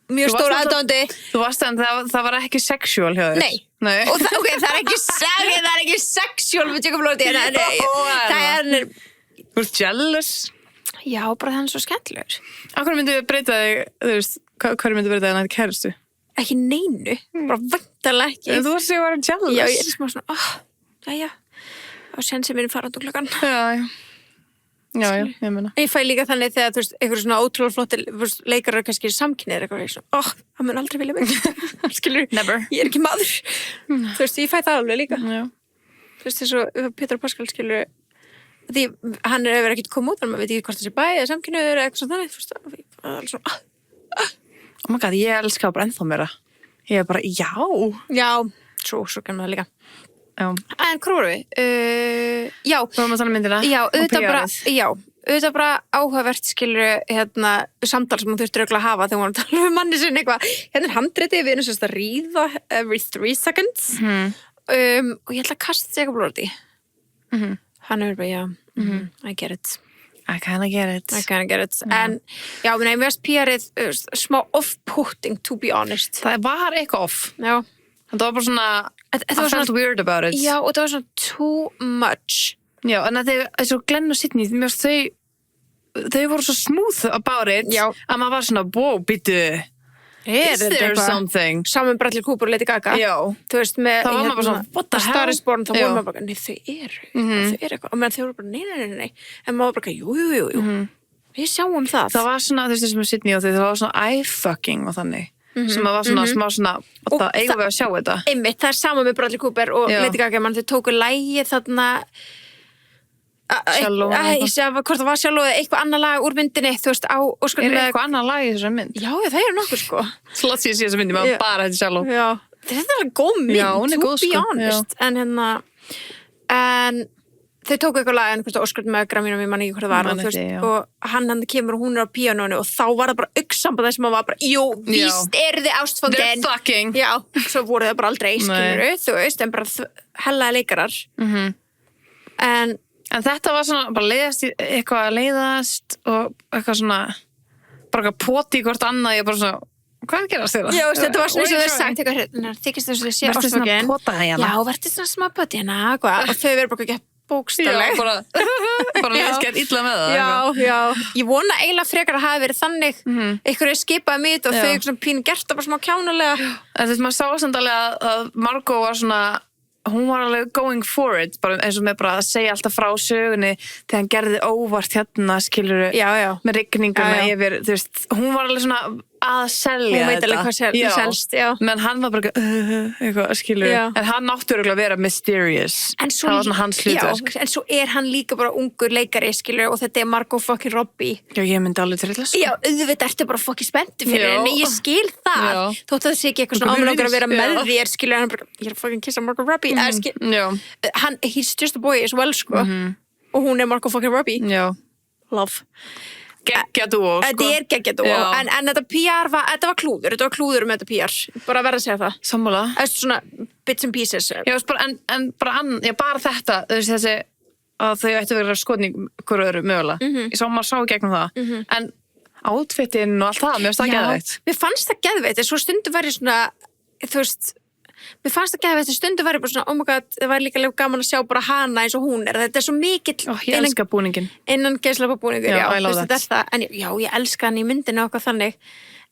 Mjög stór aðdáandi. Þú varst en það var ekki sexual hjá þér. Nei. Og það er ekki sexual með Jacob Lordi. Það er... Þú ert jealous? Já, bara það er svo skemmtilegur. Akkur myndi við breyta þig, þú veist, hvað myndi breyta þig en þetta kærustu? Ekki neinu, bara vantarlega ekki. En þú varst að vera jealous? Já, ég er smá svona, jæja. Og sen sem minn farað úr klokkan. Já, ég meina. Ég fæ líka þannig þegar, þú veist, einhverjum svona ótrúlega flottir leikarar kannski samkynniðir eitthvað, svona, það mun aldrei vilja mig. Skilur, Never. Ég er ekki maður. Þú veist, ég fæ það alveg líka. Já. Þú veist, þess að Pétur Pascal, skilur, því hann hefur ekkert komið út, en maður veit ekki hvort það sé bæði eða samkynniður eða eitthvað svona þannig, þú veist, það er alveg svona, Oh my god, ég elska bara ennþá meira. Ég er bara, já. Já, svo kannan það líka. Já. En hvað voru við? Já. Við varum að tala um myndina. Já, auðvitað bara áhugavert skilur samtal sem hún þurfti örugglega að hafa þegar hún var að tala um manni sinni eitthvað. Hérna er handritið, við erum sérst að ríða every 3 seconds. Og ég ætla að kasta Jacob Lordi. Hann hefur bara, I get it. I kinda get it. En já, mér varst PR-ið smá off-putting, to be honest. Það var eitthvað off. Já. Það var bara svona, I felt weird about it. Já, og það var svona too much. Já, en þessi Glenn og Sydney, þau voru svo smooth about it. Já. Að maður var svona, wow, býtu, is there something? Saman Bradley Cooper og Lady Gaga. Já. Þú veist, með Það var maður bara svona, what the hell? Star is Born, þá voru maður bara, nei, þau eru eitthvað. Og meðan þau voru bara, nei. En maður bara, jú. Við sjáum það. Það var svona, þú veist, sem Sydney og það var svona eye-fucking og þannig. Sem var svona smá svona, eigum við að sjá þetta. Einmitt, það er sama með Bradley Cooper og Lady Gaga, þau tóku lægið þarna Shallow. Ég sé að hvort það var Shallow eða eitthvað annað lag úr myndinni, þú veist, á Er eitthvað annað lag í þessari mynd? Já, það eru nokkuð, sko. Slott sér þessa myndi, maður bara hætti Shallow. Já, þetta er alveg góð mynd, Já, hún er góð, to be sko. honest. En þau tóku eitthvað lag, en Óskar með Grammínum, ég man ekki hvað það var, og, veist, og hann kemur og hún er á píanónu og þá var það bara augnsamband þess að maður var bara, jú, víst eru þið ástfangin. They're fucking. Já, svo voru það bara aldrei, skiluru, þú veist, en bara hellaði leikarar. En þetta var svona, bara leiðast og eitthvað svona, bara eitthvað poti í hvort annað, ég bara svona, hvað gerast þér það? Já, þetta var svona eins og þau sagt, eitthvað, þykist þess að þið sé ástfangin. Vertu svona pota hérna. Já, verður svona smá poti hérna, hvað, og þau verður bara ekki bókstaflega. bara leskert illa með það. Já. Ég vona eiginlega frekar að hafa verið þannig einhverju skipaði mitt og þau svona pínu gert það bara smá kjánulega. En þess maður sá samt alveg að Margot var svona, hún var alveg going for it, bara eins og með bara að segja alltaf frá sögunni þegar hann gerði óvart hérna, skilur með rigninguna yfir, þú veist, hún var alveg svona að selja hún veit alveg hvað selst, menn hann var bara eitthvað, skilur, en hann náttúrulega að vera mysterious, svo, það var svona hans hlutverk. En svo er hann líka bara ungur leikari, skilur, og þetta er Margot fucking Robbie. Já, ég myndi alveg trillast. Já, auðvitað ertu bara fucking spenntu fyrir henni, ég skil það, þótt að það sé ekki eitthvað svona ámlangar að vera með þér, skilur, hann bara, ég er fucking kissa Margot Robbie, he's just a boy as well, sko, og hún er Margot fucking Robbie. Já. Love. Geggjadúo, sko. Þetta er geggjadúo, en þetta PR þetta var klúður með þetta PR, bara verða að segja það. Sammála. Svona bits and pieces. Já, bara þetta, þessi, að þau ættu að vera skotning hverju öru mögulega. Ég sá maður sá gegnum það. En outfitinn og allt það, mér finnst það geðveikt. Mér fannst það geðveikt, en svo stundum var ég svona, þú veist, mér fannst það geðveikt, en stundum var ég bara svona, oh my god, það var líka gaman að sjá bara hana eins og hún er. Þetta er svo mikill. Ég elska búningin. Innan geislapa búningur, já, þetta er það. En já, ég elska hann í myndinu og eitthvað þannig.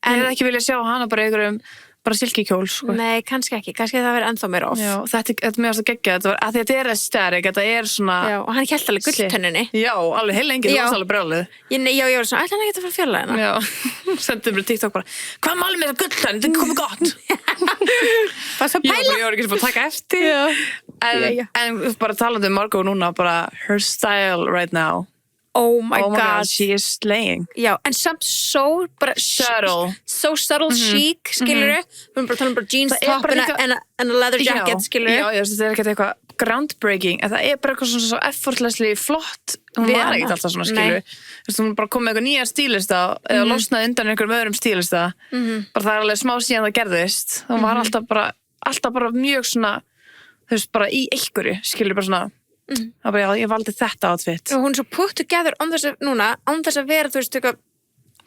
En ég hefði ekki viljað sjá hana bara einhverjum bara silkikjól, sko. Nei, kannski ekki. Kannski það verið ennþá meira off. Já, þetta er mjög að gegja. Þetta er aesthetic, þetta er svona... Já, og hann hélt alveg gulltönninni. Já, alveg heil lengi, þú varst alveg brjálið. Já, ég var svona, ætla hann ekki að fara fjarlæðina. Já, sendið mér TikTok bara, hvað málum með þessa gulltönn? Þetta er komið gott. Bara svo pæla. Ég var ekki sem að taka eftir. En bara talandi Margot núna, bara her style right now. Oh my god, she is slaying. Já, en samt so bara subtle. So subtle chic, skilurðu. Við erum bara að tala bara jeans top and a leather jacket, skilurðu. Já, þetta er ekkert eitthvað groundbreaking, en það er bara eitthvað svona svo effortlessly flott. Hún var ekkert alltaf svona, skilurðu. Þú veist, hún bara kom með eitthvað nýja stílista eða losnaði undan einhverjum öðrum stílista. Bara það er alveg smá síðan það gerðist. Hún var alltaf bara mjög svona, þú veist, bara í einhverju, skilurðu, bara svona það bara, ég valdi þetta outfit og hún er svo put together án þess að vera, þú veist, eitthvað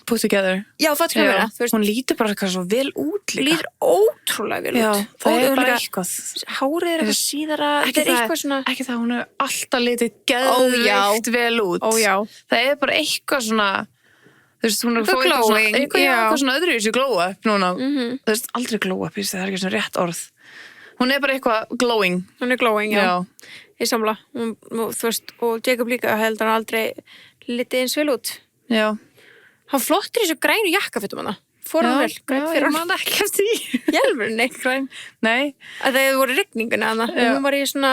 put together, já, það skal vera, þú veist, hún lítur bara eitthvað svo vel út líka lítur ótrúlega vel út, já, það er bara eitthvað hárið er eitthvað síðara, þetta er eitthvað svona ekki það, hún er alltaf litið geðveikt vel út, það er bara eitthvað svona, þú veist, hún er eitthvað svona öðruvísi glow up núna, þú veist, aldrei glow up, það er ekki svona rétt orð, hún er bara eitthvað glowing, já. Ég samla, þú veist, og Jacob líka heldur hann aldrei litið eins vel út. Já. Hann flottir í svo grænu jakkafötum hana. Fór hann vel, græn fyrir hann. Já, ég man ekki eftir því. Jálfurinni. Græn, nei. Það hefur voru rigninguna hana. Og hún var í svona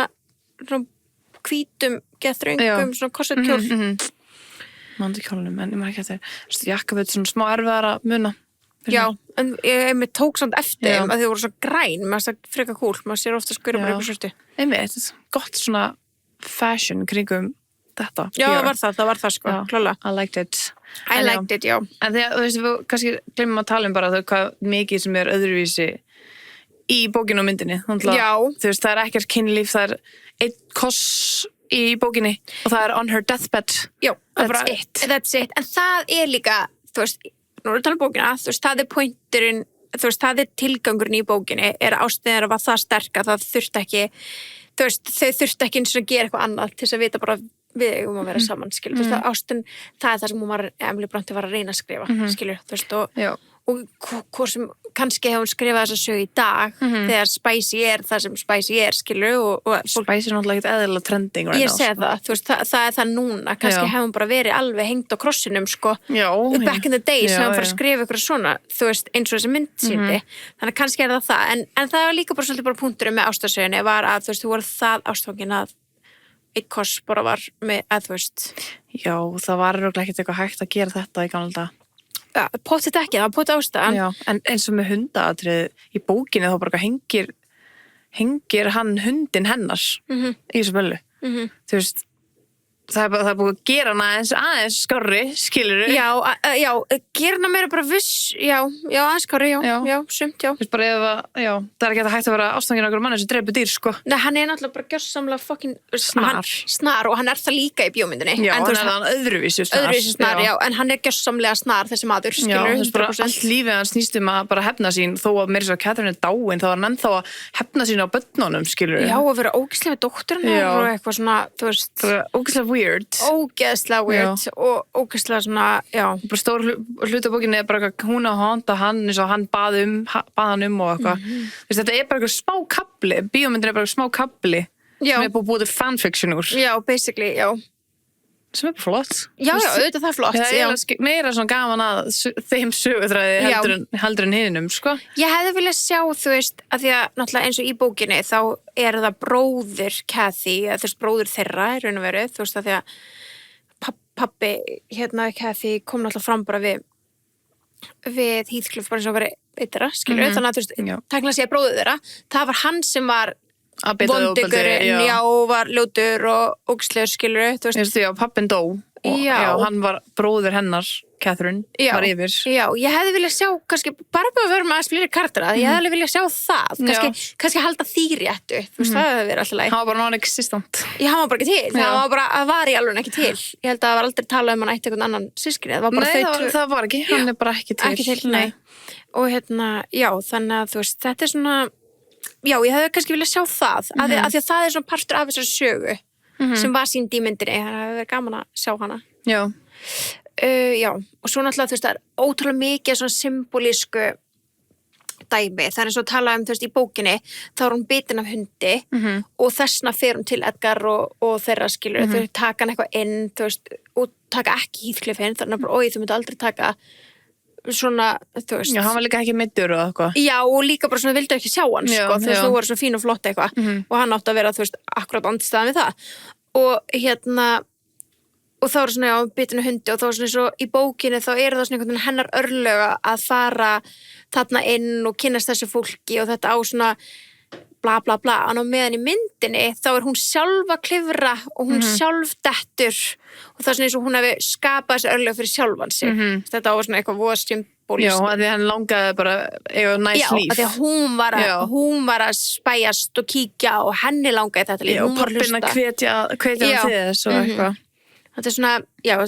hvítum, gethraungum, svona korsetkjól. Mandi kjólnum, en ég man ekki eftir. Jakkaföt, svona smá erfiðar að muna. Já, en ég tók samt eftir að þið voru svo græn, maður það freka cool, maður sér ofta skura bara ykkur svörtu. Einmitt, gott svona fashion kringum þetta. Já, það var það sko, klála. I liked it. Já. En þegar, þú veist, við kannski glemum að tala bara hvað mikið sem er öðruvísi í bókinu og myndinni. Já. Þú veist, það er ekkert kynlíf, það er einn koss í bókinni og það er on her deathbed. Já, that's it. En það er líka, þú veist, nú erum við að tala um bókina, þú veist, það er pointurinn, þú veist, það er tilgangurinn í bókinni, er ástæðan að var það sterk að það þurfti ekki, þú veist, þau þurfti ekki eins og að gera eitthvað annað til þess að vita bara við eigum að vera saman, skilur, þú veist, ástæðan, það er það sem Emily Brontë var að reyna að skrifa, skilur, þú veist, og hvað sem kannski hefur hún skrifað þessa sögu í dag þegar spicy er það sem spicy er, skilur, og spicy er náttúrulega ekkert eðlilega trending right ég segi það, þú veist, það er það núna kannski hefur hún bara verið alveg hengt á krossinum sko, back in the days sem hún fyrir að skrifa ykkur svona, þú veist, eins og þessi mynd síndi, þannig að kannski er það en það var líka bara svolítið bara punkturinn með ástarsögunni var að, þú veist, þú voru það ástfangin að einn koss bara var með, að þú veist já, það var örugglega ekkert eitthvað hægt að gera þetta í gamla daga. Ja, potið ekki, það var potið ástæðan. Já, en eins og með hundaatrið í bókinni þá bara hengir hann hundin hennars í Isabellu. Þú veist, það er búið að gera hana aðeins skárri, skilurðu. Já, gera hana meira bara viss, já, aðeins skárri, já, sumt, já. Þú veist bara það er ekki hægt að vera ástangin okkur manni sem dreipur dýr, sko. Nei, hann er náttúrulega bara gjörsamlega fucking Snar og hann er það líka í bíómyndinni. Já, en, hann er öðruvísi snar, já, en hann er gjörsamlega snar þessi maður, Já, skilur, þú veist bara allt lífið hann snýst að bara hefna sín, þó að meira svo að Catherine er dáin, þá var hann ennþá að hefna sín á börnunum, skilurðu. Já, að vera ógeðslega með dótturinn og eitthvað svona, þú veist, ógeðslega weird. Og ógeðslega svona, já. Bara stór hlutabókinni er bara eitthvað, hún að handa hann eins og hann bað hann og eitthvað. Þetta er bara eitthvað smá kapli, bíómyndin er bara eitthvað smá kapli sem er búið til fanfiction úr. Já, basically, já. Sem er bara flott. Já, auðvitað það er flott. Það er meira svona gaman að þeim sögutræði heldur en hinum, sko. Ég hefði viljað sjá, þú veist, að því að náttúrulega eins og í bókinni þá er það bróðir Kathy, eða þú veist, bróðir þeirra í raun og veru, þú veist, að því að pappi, Kathy, kom náttúrulega fram bara við Heathcliff bara eins og verið eittra, skilur, þannig að þú veist, tæknilega sé bróðir þeirra, það var hann sem var vondugurinn, var ljótur og ógeðslegur, skilur, þú veist. Já, pappin dó og hann var bróðir hennar, Catherine, var yfir. Já, ég hefði viljað sjá, kannski, bara búið að vera með aðeins fleiri karaktera, ég hefði viljað sjá það, kannski halda því réttu, þú veist, það hefði verið alltaf leið. Hann var bara non-existent. Já, hann var bara ekki til, það var í alveg ekki til. Ég held að það var aldrei talað hann ætti einhvern annan systkini, það var bara Nei, það var ekki, hann er bara ekki til. Ekki til, nei. Og já, þannig að, þú veist, þetta er svona, já, ég hefði kannski viljað sjá það, af því að það er svona partur af þessari sögu sem var sýnd í myndinni, það hefði verið gaman að sjá hana. Já. Já, og svo náttúrulega, þú veist, það er ótrúlega mikið svona symbolísku dæmi, það er eins og talað þú veist, í bókinni, þá er hún bitin af hundi og þessna fer hún til Edgar og þeirra, skilur, þau taka hann eitthvað inn, þú veist, og taka ekki Heathcliff inn, þannig að bara, þú myndi aldrei taka svona, þú veist. Já, hann var líka ekki meiddur og eitthvað. Já, og líka bara svona vildu ekki sjá hann, sko, þú veist, þú voru svo fín og flott eitthvað og hann átti að vera, þú veist, akkurat andstæðan við það. Og þá er svona, já, bitinu hundi og þá er svona svo í bókinni þá er það svona einhvern veginn hennar örlöga að fara þarna inn og kynnast þessu fólki og þetta á svona bla bla bla, en á meðan í myndinni þá er hún sjálf að klifra og hún sjálf dettur og það er svona eins og hún hefði skapað þessu örlög fyrir sjálfan sig. Þetta á svona eitthvað voða symbolist. Já, að því hann langaði bara eiga næs líf. Já, að því að hún var að spæjast og kíkja og henni langaði þetta líf. Já, og pappinn að hvetja hann til þess og eitthvað. Þetta er svona,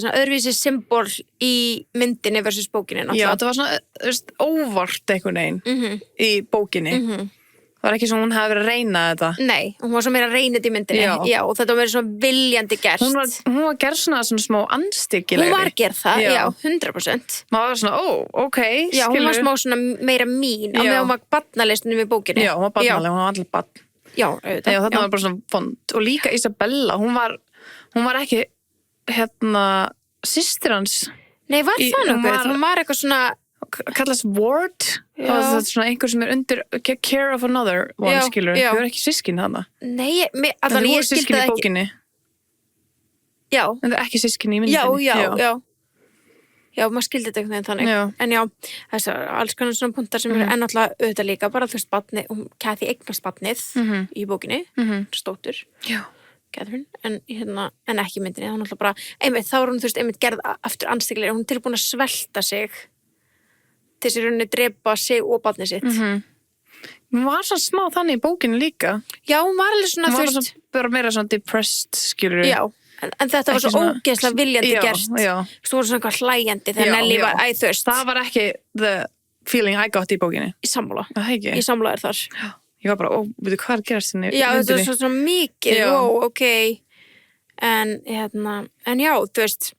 svona öðruvísi symbol í myndinni versus bókinni. Já, þetta var svona, þú veist, óvart einhvern veginn í bókinni. Það var ekki svona hún hefði verið að reyna þetta. Nei, hún var svo meira að reyna þetta í myndinni. Já, og þetta var meira svona viljandi gert. Hún var gerð svona smá anstíkilegri. Hún var gerð það, já 100%. Maður var svona, ok, skilur. Já, hún var smá svona meira mín á meðan hún var barnalistunum í bókinni. Já, hún var barnaleg, hún var allir barn. Já, auðvitað. Já, þetta var bara svona fond. Og líka Isabella, hún var ekki systir hans. Nei, var það nokkuð? Hún var eitthvað svona kallast ward og það er svona einhver sem er undir care of another one, skilur. Þau eru ekki systkin hana. Nei, allan ég skildi það ekki. Já. En það er ekki systkin í myndinni. Já, maður skildi þetta einhvern veginn þannig. En já, þess að alls konar svona punktar sem eru ennáttúrulega auðvitað líka, bara þú veist barnið, Kathy eignast barnið í bókinni, stóttur. Já. Catherine, en ekki myndinni, hún alltaf bara, þá er hún, þú veist, gerð aftur anstíkilega, hún er tilbúin að svelta sig til þess að hún drepa sig og barnið sitt. Hún var svona smá þannig í bókinni líka. Já, hún var alveg svona, þú veist. Hún var bara meira svona depressed, skilur. Já, en þetta var svo ógeðslega viljandi gert. Já. Þú voru svona eitthvað hlæjandi þegar Nelly var æðurst. Það var ekki the feeling I got í bókinni. Í sammála. Það ekki. Í sammála er þar. Já. Ég var bara, veitu hvað gerast henni? Já, þetta var svo mikið, ok. En já, þú veist,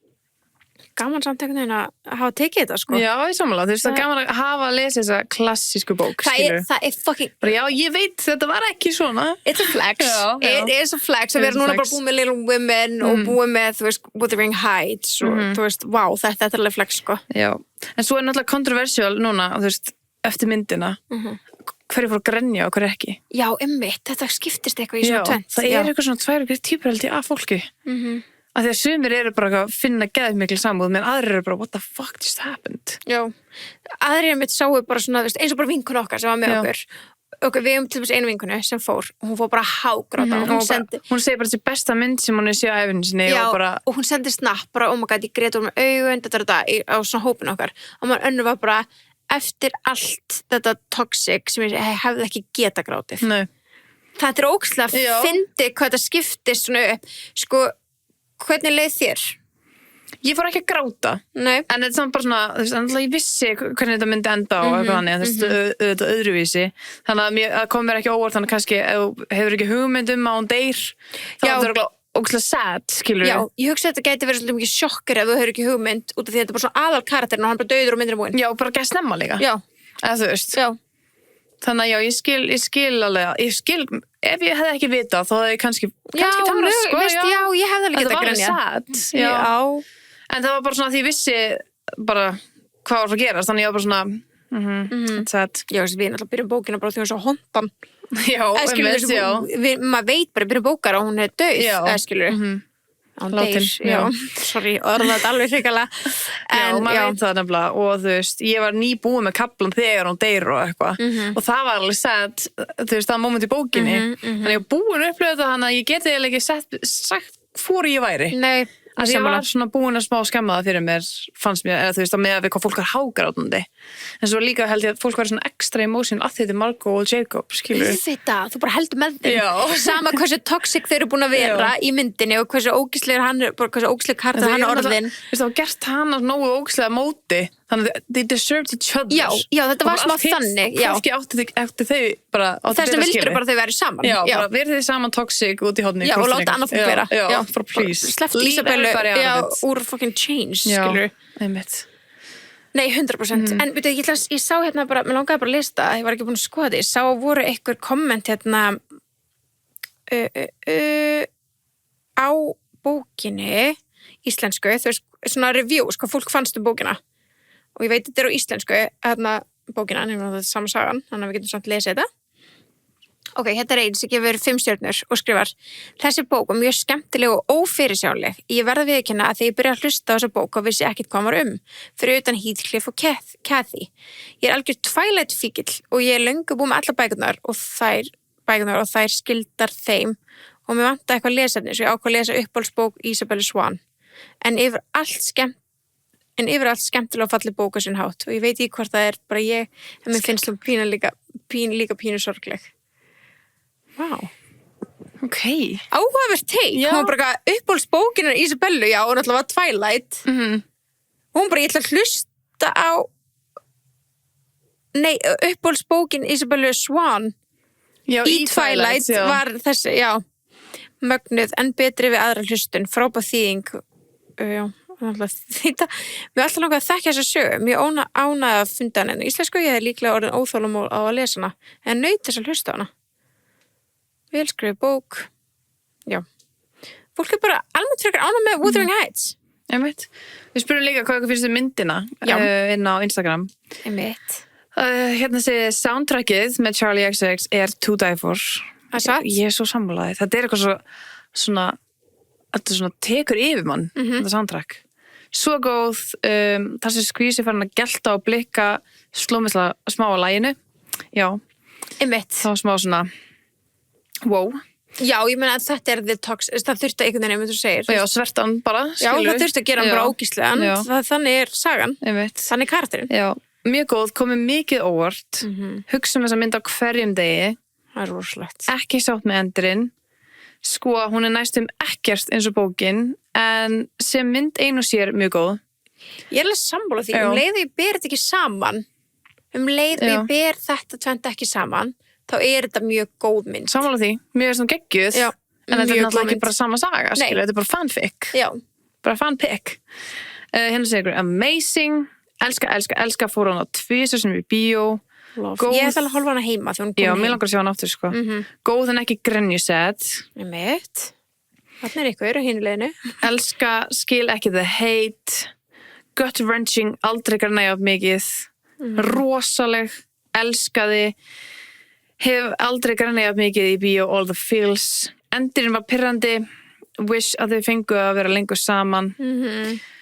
gaman samt einhvern veginn að hafa tekið þetta, sko. Já, í sammála, þú veist, það er gaman að hafa að lesa þessa klassísku bók, skilur. Það er fucking... Bara, já, ég veit, þetta var ekki svona. It's a flex. It is a flex. Við erum núna bara búið með Little Women og búið með, þú veist, Wuthering Heights og, þú veist, wow, þetta er alveg flex, sko. Já, en svo er náttúrulega kontroversial núna, þú veist, eftir myndina. Hverju fór að grenja og hverju ekki. Já, þetta skiptist eitthvað í svona tvent. Það er eitthvað svona tvær típur held ég af fólki. Af því að sumir eru bara að finna geðmikil samúð, menn aðrir eru bara, what the fuck just happened? Já, aðrir sáu bara svona, eins og bara vinkun okkar sem var með okkur. ok, við til dæmis einu vinkunu sem fór og hún fór bara hágráta og hún segir bara þessi besta mynd sem hún er séð á ævinni sinni já, og bara og hún sendi snapp bara, oh my god, ég grét úr með augun þetta á svona hópin okkar og maður önnur var bara, eftir allt þetta toxic sem ég hefði ekki geta grátið Nei. þetta er ógeðslega fyndið hvað þetta skiptist svona upp sko, hvernig leið þér? Ég fór ekki að gráta, Nei. en þetta er samt bara svona, þú veist, en ég vissi hvernig þetta myndi enda á eitthvað þannig, þú veist, auðvitað öðruvísi, þannig að það kom mér ekki óvart, þannig að kannski, ef þú hefur ekki hugmynd að hún deyr, þá er þetta ógeðslega sad, skilur Já, ég hugsa að þetta gæti verið svolítið mikið sjokkar ef þú hefur ekki hugmynd, út af því að þetta er bara svona aðal karakterinn og hann bara dauður og myndir búinn. Já, bara gæst snemma líka. Já. Eða þú veist. Já. Þannig að já, ég skil alveg, ef ég hefði ekki vitað, þá hefði ég kannski tárast, sko, já, ég hefði alveg getað grenjað. Þetta var alveg sad, já. En það var bara svona því ég vissi bara hvað var að gerast, þannig ég var bara svona, sad. Já, við náttúrulega byrjum bókina bara því hún svo hondan. Já, maður veit bara byrjum bókar og hún er dauð, skilur. Látin, já. Sorry, orðað þetta alveg hrikalega. Já, maður veit það nefnilega og þú veist, ég var nýbúin með kaplan þegar hún deyr og eitthvað og það var alveg sad, þú veist, það moment í bókinni þannig ég var búin að upplifa þetta þannig að ég geti eiginlega ekki sagt hvor ég væri. Nei. Að ég var svona búin að smá skemma það fyrir mér, fannst mér, eða þú veist, að með að við hvað fólk er hágrátandi. En svo líka held ég að fólk væri svona ekstra emotion að þetta er Margot og Jacob, skilur. Þetta, þú bara heldur með þeim. Já. Sama hversu toxic þeir eru búin að vera í myndinni og hversu ógeðslegur hann er, hversu ógeðslegur karta hann er orðin. Þú veist, það var gert hann nógu ógeðslega móti, þannig að they deserved each other. Já, þetta var smá þannig. Fólki átti þau bara, þess að vildur bara þau verið saman. Já, bara verið þið saman toxic út í horni. Já, og láta annað fólk vera. Já, for please. Slepptu Ísabellu, úr fucking change, skilur. Já, einmitt. Nei, 100%. En veitu, ég sá hérna bara, mér langaði bara að lista, ég var ekki búin að skoða þetta, ég sá að voru einhver komment hérna á bókinni íslensku, þú veist, svona reviews, hvað fólk fannst bókina. Og ég veit þetta er á íslensku, hérna bókina, nefnum þetta er sama sagan, þannig að við getum samt lesið þetta. Ok, þetta er einn sem gefur 5 stjörnur og skrifar: þessi bók var mjög skemmtileg og ófyrirsjáanleg. Ég verð að viðurkenna að þegar ég byrjaði að hlusta á þessa bók og vissi ekkert hvað var fyrir utan Heathcliff og Cathy. Ég er algjör Twilight fíkill og ég er löngu búin með alla bækurnar og þær skildar þeim og mér vantaði eitthvað lesefni svo ég ákvað að lesa uppáhaldsbók Isabellu Swan. En yfir allt skemmtilega og falleg bók á sinn hátt og ég veit ekki hvort það er bara ég, en mér finnst það pínu sorgleg. Wow. Ok. Áhugavert take. Hún bara uppáhaldsbókinar Isabellu, já, og náttúrulega var Twilight. Hún bara, ég ætla að hlusta á uppáhaldsbókin Isabellu Swan í Twilight var þessi, já. Mögnuð, en betri við aðra hlustun, frábær þýðing. Já, náttúrulega mér alltaf langaði að þekkja þessa sögu, mjög ánægði að funda hann en íslensku, ég hef líklega orðin óþolumál á að lesa hana, en naut þess að hlusta á hana. Velskriðu bók. Já. Fólk er bara almennt frekar ánægð með Wuthering Heights. Einmitt. Við spyrum líka hvað ykkur finnst þið myndina inn á Instagram. Einmitt. Hérna sé soundtrackið með Charlie XCX er To Die For. Ég er svo sammálaði. Þetta er eitthvað svona tekur yfir mann, þetta soundtrack. Svo góð, þar sem skvísi farin að gelta og blikka slómislega smá á laginu. Já. Einmitt. Það var smá svona wow. Já, ég meina að þetta er the tox, það þurfti einhvern veginn, þú segir. Já, svertan bara, skilur. Já, það þurfti að gera hann bara ógíslegan, þannig er sagan, þannig er karakterinn. Já, mjög góð, komið mikið óvart, hugsa þessa mynd á hverjum degi. Það er rosalegt. Ekki sátt með endurinn, sko, hún er næstum ekkert eins og bókin, en sem mynd ein og sér mjög góð. Ég er alveg sammála því, leið ég ber þetta ekki saman, ég ber þetta tvent ekki saman, þá er þetta mjög góð mynd. Sammála því, mjög svona geggjuð, en þetta er náttúrulega ekki bara sama saga, skilur, þetta er bara fanfic. Já. Bara fanpick. Hérna segir ykkur, amazing, elska, fór hún á 2 sem í bíó. Ég ætla að horfa hana heima þegar hún kom heim. Já, mér langar að sjá hana aftur, sko. Góð en ekki grenjusett. Einmitt. Þarna er ykkur á hinuleginu. Elska, skil ekki the hate. Gut-wrenching, aldrei grenja of mikið. Rosaleg, elskaði. Hef aldrei grenjað mikið í bíó all the feels. Endurinn var pirrandi. Wish að þau fengu að vera lengur saman.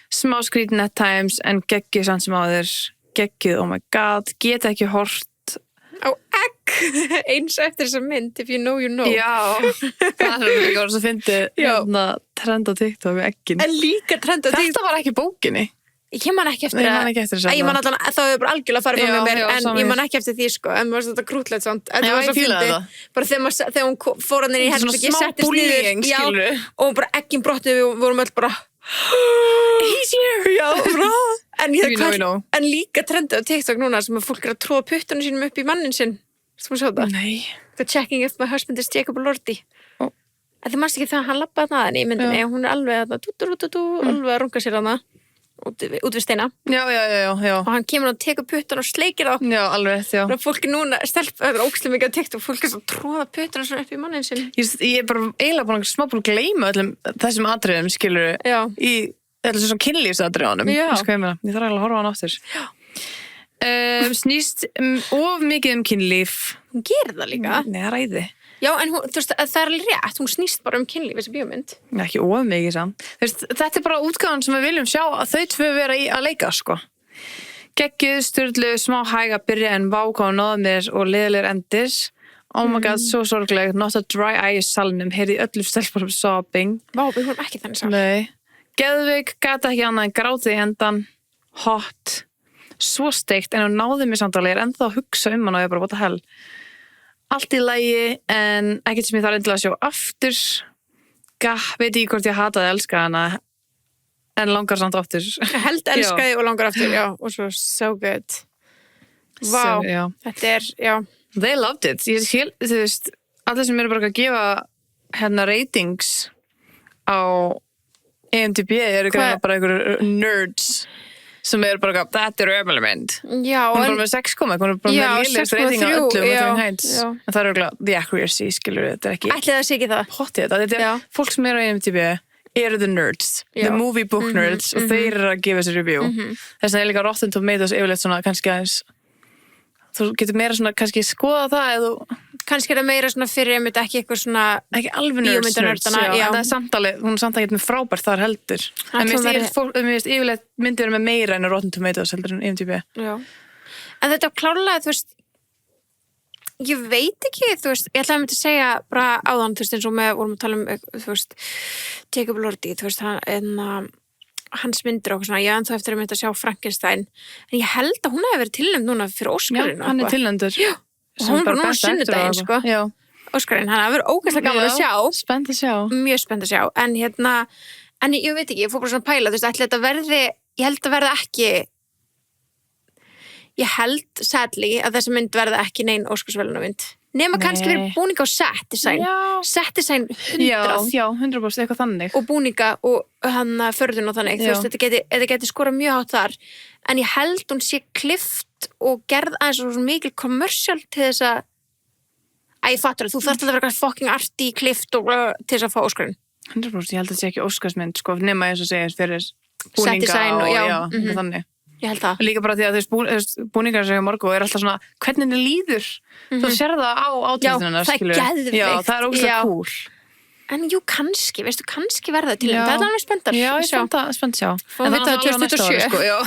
Smá skrítin at times en geggjuð samt sem áður. Geggjuð, oh my god. Geta ekki hort á eins eftir þessa mynd If you know, you know. Já, það líka var svo fyndið trend á TikTok með eggin. En líka trend á TikTok. Þetta var ekki bókinni. Ég man ekki eftir Ég man ekki eftir Ég man allan, það hefur bara algjörlega farið frá mér, já, en sama ég man hér. ekki eftir því, sko. En mér varst þetta krútlegt samt. Já, ég fílaði það. Bara þegar hún fór hann inn í herbergi, Svona smá settist bullying, niður, skilurðu. og bara eggin brotnuðu, við vorum öll bara He's here! Já, bra. En líka trendið á TikTok núna sem að fólk að tróða puttunum sínum upp í mannin sinn. Þú sjá það? Nei. The checking if my husband is Jacob Lordi. En þið mannst ekki þegar hann labbaði að henni í myndinni, hún alveg að alveg að runga sér hana út við steina. Já. Og hann kemur og tekur puttan og sleikir þá. Já, alveg, já. Og fólk er núna, það er ókslega mikið á TikTok, fólk er svo að tróða puttan svona upp í mannin sinn. Ég er bara eiginlega búin að gleyma öllum þessum atriðum, skilur í öllum svona kynlífsatriðunum. Já. Ég þarf eiginlega að horfa á hann aftur. Snýst of mikið kynlíf. Hún gerir það líka. Nei, það ræði. Já, en hún, þú veist, það er alveg rétt, hún snýst bara kynlíf, þessi bíómynd. Ekki of mikið samt. Þetta er bara útgáfan sem við viljum sjá að þau tvö vera að leika, sko. Geggjuð, sturlu, smá hæg að byrja en váká náðumir og liðilegur endis. Oh my god, svo sorgleg, not a dry eye í salnum, heyrði öllu stelpurum sobbing. Vá, við vorum ekki þannig sál. Nei. Geðveik, gata ekki annað en grátið í endan. Hot. Svo steikt, en hún náði mér samt alveg, ennþá að hugsa hann og ég bara, what the hell. Allt í lagi, en ekkert sem ég þarf endilega að sjá aftur. Veit ég hvort ég hataði að elska hana, en langar samt aftur. Held elskaði og langar aftur, já, og svo so good. Vá, þetta er, já. They loved it. Þú veist, allir sem eru bara að gefa ratings á IMDb eru bara einhverjur nerds sem eru bara að þetta er ömuleg mynd. Já. Hún er bara með 6, hún er bara með lélegust rating á öllum Heights. En það er örugglega the accuracy, skilur þetta er ekki. Ætli það sé ekki það. Pottið þetta. Þetta er fólk sem eru á IMDb eru the nerds, the movie book nerds og þeir eru að gefa sér review. Þess vegna er líka Rotten Tomatoes yfirleitt svona kannski aðeins þú getur meira svona kannski skoða það eða kannski er það meira svona fyrir einmitt ekki eitthvað svona ekki alveg nerds, en það er samtalið, hún er samt ekki með frábært þar heldur en mér finnst yfirleitt myndir með meira en Rotten Tomatoes heldur en IMDb. Já. En þetta klárlega, þú veist ég veit ekki, þú veist ég ætlaði að mynda að segja bara áðan, þú veist eins og með vorum að tala þú veist Jacob Lordi, þú veist hans myndir og svona, ég ennþá eftir að mynda að sjá Frankenstein, en ég held að hún hefði verið tilnefnd núna fyrir Óskarinn. Já, hann er tilnefndur. Já, og hún bara núna sunnudaginn, sko. Já. Óskarinn, hann hefði verið ógeðslega gaman að sjá. Spennt að sjá. Mjög spennt að sjá, en ég veit ekki, ég fór bara svona að pæla, þú veist, ætli þetta verði, ég held að verði ekki, ég held sadly að þessi mynd verði ekki nein Óskarsverðlaunamynd. Nema kannski fyrir búninga og set design. Set design 100. Já, 100% eitthvað þannig. Og búninga og förðun og þannig. Þú veist, þetta geti skorað mjög hátt þar. En ég held hún sé klift og gerð aðeins svo mikil kommersial til þess að ég fattur að þú þarft að vera fucking arti klift og til þess að fá Óskarinn. 100%, ég held að þetta sé ekki Óskarsmynd, sko, nema eins og segir fyrir búninga og þannig. Ég held það. Líka bara því að búningar sem ég morgu er alltaf svona, hvernig þið líður. Þú sér það á átöðunina, skilur. Já, það er geðveikt. Já, það er ógeðslega cool. En jú, kannski, veistu, kannski verða til það er alveg spenntar. Já, ég er spennt sjá. En þetta er 2027. Sko, já.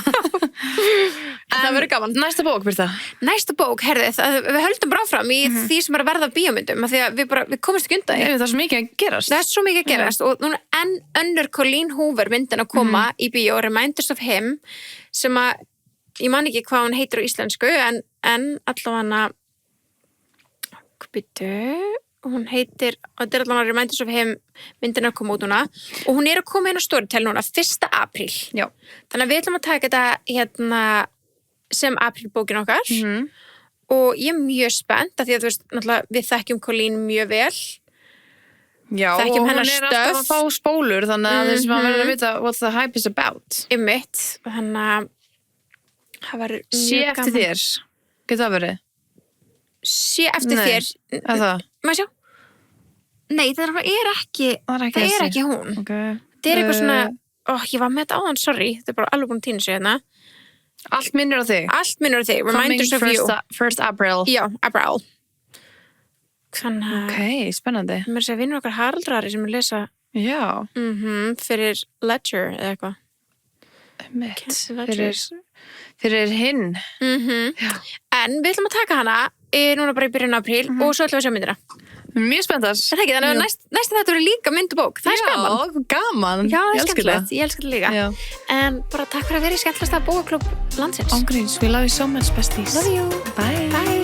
Það verður gaman. Næsta bók, Birta. Næsta bók, herðið, við höldum bara áfram í því sem er að verða bíómyndum, af því að við komumst ekki undan því. Það er svo mikið að gerast. Það er svo mikið að gerast og núna enn önnur Colleen Hoover myndin að koma í bíó, Reminders of Him, sem að, ég man ekki hvað hún heitir á íslensku, en allavega hún heitir, og þetta er allavega Reminders of Him myndin að koma út núna og hún er að koma inn á Storytel núna 1. apríl. Já. Þannig að við ætlum að taka þetta sem aprílbókin okkar og ég er mjög spennt af því að þú veist, náttúrulega við þekkjum Colleen mjög vel. Já, og hún er alltaf að fá spólur þannig að þess að maður verður að vita what the hype is about. Einmitt, þannig að það var mjög gaman. Sé eftir þér, getur það verið? Sé eftir þér. Er það? Má sjá? Nei, það er ekki hún. Okay. Það er eitthvað svona, ég var með þetta áðan, sorry, þetta er bara alveg búin að týna sig hérna. Allt minnir á þig? Allt minnir á þig, Reminders of You. 1st April. Já, April. Þannig að... Ok, spennandi. Mér sé að vinnur okkar Haraldrari sem er lesa... Já. Fyrir Ledger eða eitthvað. Fyrir hinn. En við ætlum að taka hana núna bara í byrjun apríl og svo ætlum við að sjá myndina. Mjög spenntast. Er það ekki? Þannig að næsta þetta verður líka mynd og bók. Það er gaman. Já, gaman. Já, það er Ég elska skemmtilegt. Ég elska þetta líka. Já. En bara takk fyrir að vera í skemmtilegasta bókaklúbb landsins. Ángríns, we love you so much, besties. Love you. Bye. Bye.